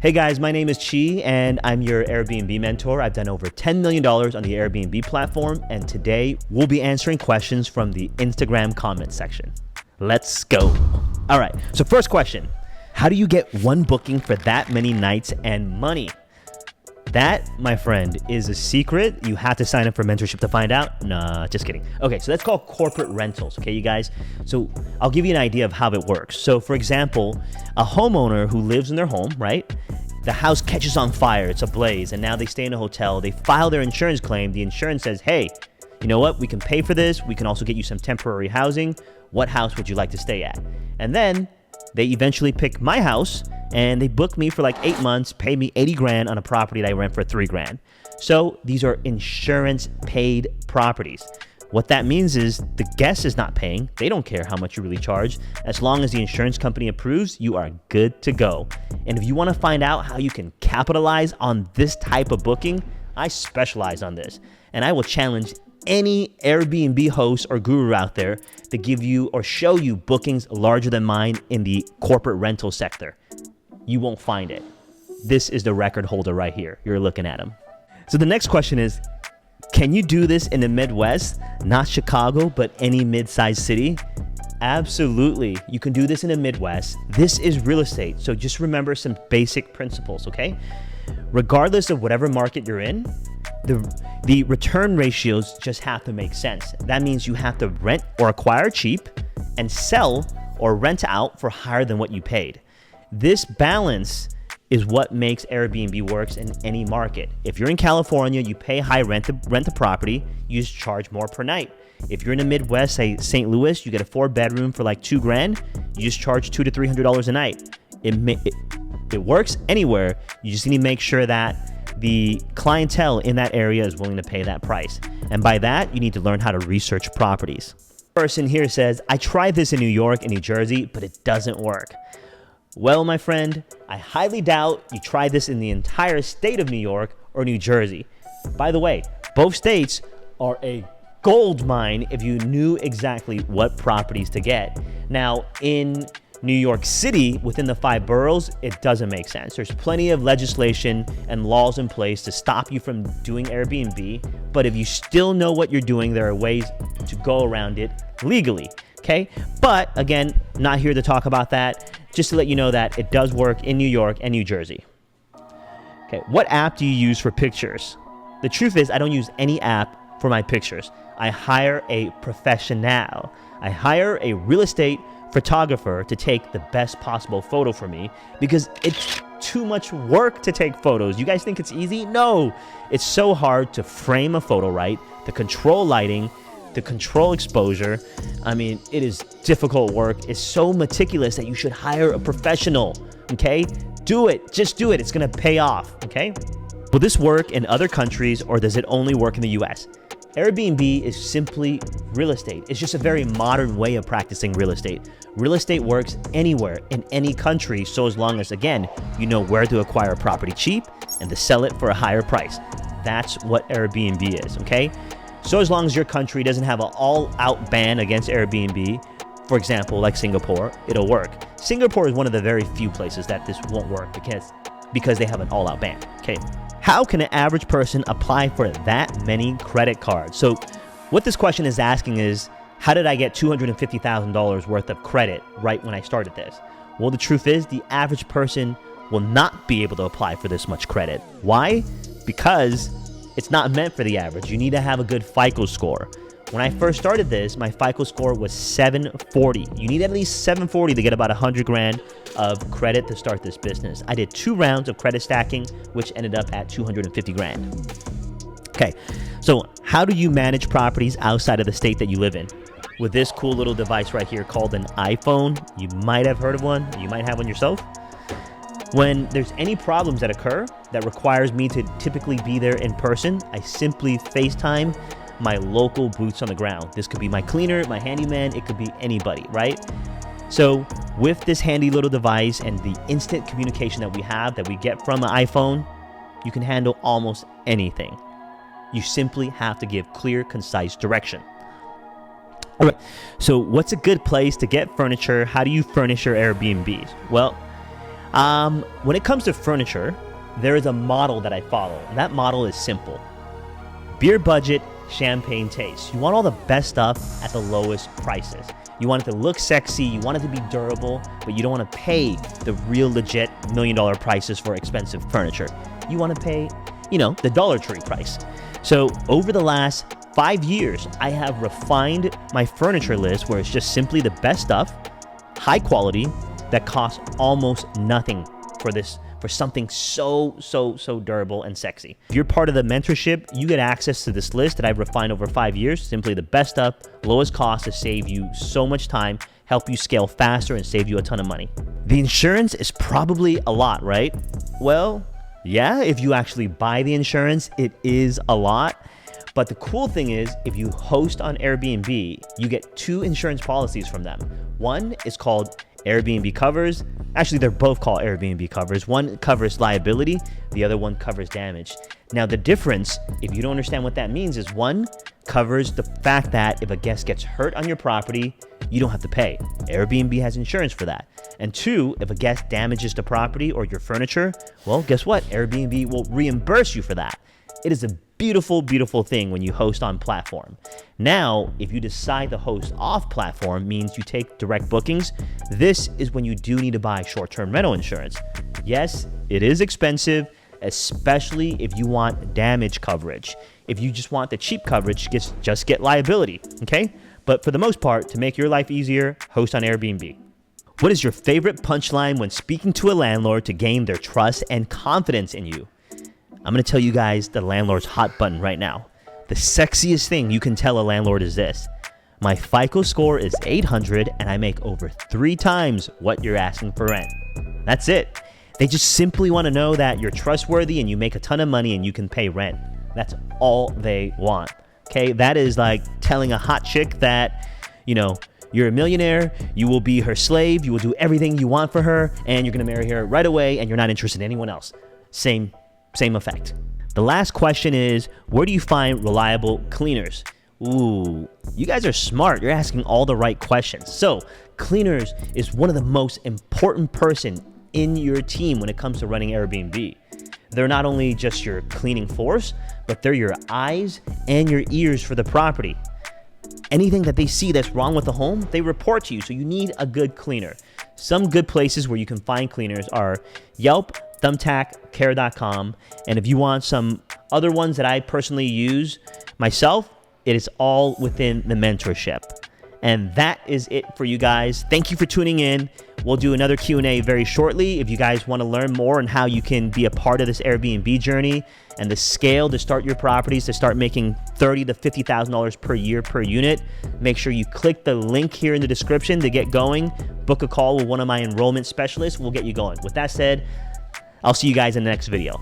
Hey guys, my name is Chi and I'm your Airbnb mentor. I've done over $10 million on the Airbnb platform, and today we'll be answering questions from the Instagram comment section. Let's go. All right, so first question, how do you get one booking for that many nights and money? That, my friend, is a secret. You have to sign up for mentorship to find out. Nah, just kidding. Okay, so that's called corporate rentals, okay, you guys? So I'll give you an idea of how it works. So for example, a homeowner who lives in their home, right? The house catches on fire, it's ablaze, and now they stay in a hotel. They file their insurance claim. The insurance says, hey, you know what? We can pay for this. We can also get you some temporary housing. What house would you like to stay at? And then they eventually pick my house and they book me for like 8 months, pay me 80 grand on a property that I rent for 3 grand. So these are insurance paid properties. What that means is the guest is not paying. They don't care how much you really charge. As long as the insurance company approves, you are good to go. And if you want to find out how you can capitalize on this type of booking, I specialize on this. And I will challenge any Airbnb host or guru out there to give you or show you bookings larger than mine in the corporate rental sector. You won't find it. This is the record holder right here. You're looking at him. So the next question is, can you do this in the Midwest? Not Chicago, but any mid-sized city? Absolutely. You can do this in the Midwest. This is real estate. So just remember some basic principles, okay? Regardless of whatever market you're in, the return ratios just have to make sense. That means you have to rent or acquire cheap and sell or rent out for higher than what you paid. This balance is what makes Airbnb works in any market. If you're in California, you pay high rent the property, you just charge more per night. If you're in the Midwest, say St. Louis, you get a 4-bedroom for like 2 grand, you just charge $200 to $300 a night. It works anywhere. You just need to make sure that the clientele in that area is willing to pay that price. And by that, you need to learn how to research properties. Person here says, I tried this in New York and New Jersey, but it doesn't work. Well, my friend, I highly doubt you tried this in the entire state of New York or New Jersey. By the way, both states are a gold mine if you knew exactly what properties to get. Now, in New York City, within the 5 boroughs, it doesn't make sense. There's plenty of legislation and laws in place to stop you from doing Airbnb, but if you still know what you're doing, there are ways to go around it legally, okay? But again, not here to talk about that. Just to let you know that it does work in New York and New Jersey. Okay, what app do you use for pictures? The truth is, I don't use any app for my pictures. I hire a professional. I hire a real estate photographer to take the best possible photo for me because it's too much work to take photos. You guys think it's easy? No, it's so hard to frame a photo right, to control lighting, to control exposure. I mean, it is difficult work. It's so meticulous that you should hire a professional, okay? Do it, just do it. It's gonna pay off, okay? Will this work in other countries or does it only work in the US? Airbnb is simply real estate. It's just a very modern way of practicing real estate. Real estate works anywhere in any country, so as long as, again, you know where to acquire a property cheap and to sell it for a higher price. That's what Airbnb is, okay? So as long as your country doesn't have an all-out ban against Airbnb, for example, like Singapore, it'll work. Singapore is one of the very few places that this won't work because they have an all-out ban, okay? How can an average person apply for that many credit cards? So what this question is asking is, how did I get $250,000 worth of credit right when I started this? Well, the truth is the average person will not be able to apply for this much credit. Why? Because it's not meant for the average. You need to have a good FICO score. When I first started this, my FICO score was 740. You need at least 740 to get about 100 grand of credit to start this business. I did 2 rounds of credit stacking, which ended up at 250 grand. Okay, so how do you manage properties outside of the state that you live in? With this cool little device right here called an iPhone. You might have heard of one. You might have one yourself. When there's any problems that occur that requires me to typically be there in person, I simply FaceTime my local boots on the ground. This could be my cleaner, my handyman, it could be anybody, right? So with this handy little device and the instant communication that we get from an iPhone, you can handle almost anything. You simply have to give clear, concise direction. All right, so what's a good place to get furniture? How do you furnish your Airbnbs? Well, When it comes to furniture, there is a model that I follow, and that model is simple. Beer budget, champagne taste. You want all the best stuff at the lowest prices. You want it to look sexy, you want it to be durable, but you don't want to pay the real legit $1 million prices for expensive furniture. You want to pay, the Dollar Tree price. So over the last 5 years, I have refined my furniture list where it's just simply the best stuff, high quality, that costs almost nothing for something so durable and sexy. If you're part of the mentorship, you get access to this list that I've refined over 5 years. Simply the best stuff, lowest cost to save you so much time, help you scale faster, and save you a ton of money. The insurance is probably a lot, right? Well, yeah, if you actually buy the insurance, it is a lot. But the cool thing is, if you host on Airbnb, you get 2 insurance policies from them. One is called Airbnb Covers. Actually, they're both called Airbnb Covers. One covers liability, the other one covers damage. Now, the difference, if you don't understand what that means, is one covers the fact that if a guest gets hurt on your property, you don't have to pay. Airbnb has insurance for that. And 2, if a guest damages the property or your furniture, well, guess what? Airbnb will reimburse you for that. It is a beautiful, beautiful thing when you host on platform. Now, if you decide to host off platform, means you take direct bookings, this is when you do need to buy short-term rental insurance. Yes, it is expensive, especially if you want damage coverage. If you just want the cheap coverage, just get liability, okay? But for the most part, to make your life easier, host on Airbnb. What is your favorite punchline when speaking to a landlord to gain their trust and confidence in you? I'm going to tell you guys the landlord's hot button right now. The sexiest thing you can tell a landlord is this: my FICO score is 800 and I make over 3 times what you're asking for rent. That's it. They just simply want to know that you're trustworthy and you make a ton of money and you can pay rent. That's all they want. Okay, that is like telling a hot chick that, you're a millionaire, you will be her slave, you will do everything you want for her, and you're going to marry her right away and you're not interested in anyone else. Same effect. The last question is, where do you find reliable cleaners? Ooh, you guys are smart. You're asking all the right questions. So, cleaners is one of the most important person in your team when it comes to running Airbnb. They're not only just your cleaning force, but they're your eyes and your ears for the property. Anything that they see that's wrong with the home, they report to you. So you need a good cleaner. Some good places where you can find cleaners are Yelp, Thumbtack, Care.com. And if you want some other ones that I personally use myself, it is all within the mentorship. And that is it for you guys. Thank you for tuning in. We'll do another Q&A very shortly. If you guys want to learn more on how you can be a part of this Airbnb journey and the scale to start your properties, to start making $30,000 to $50,000 per year per unit, make sure you click the link here in the description to get going. Book a call with one of my enrollment specialists. We'll get you going. With that said, I'll see you guys in the next video.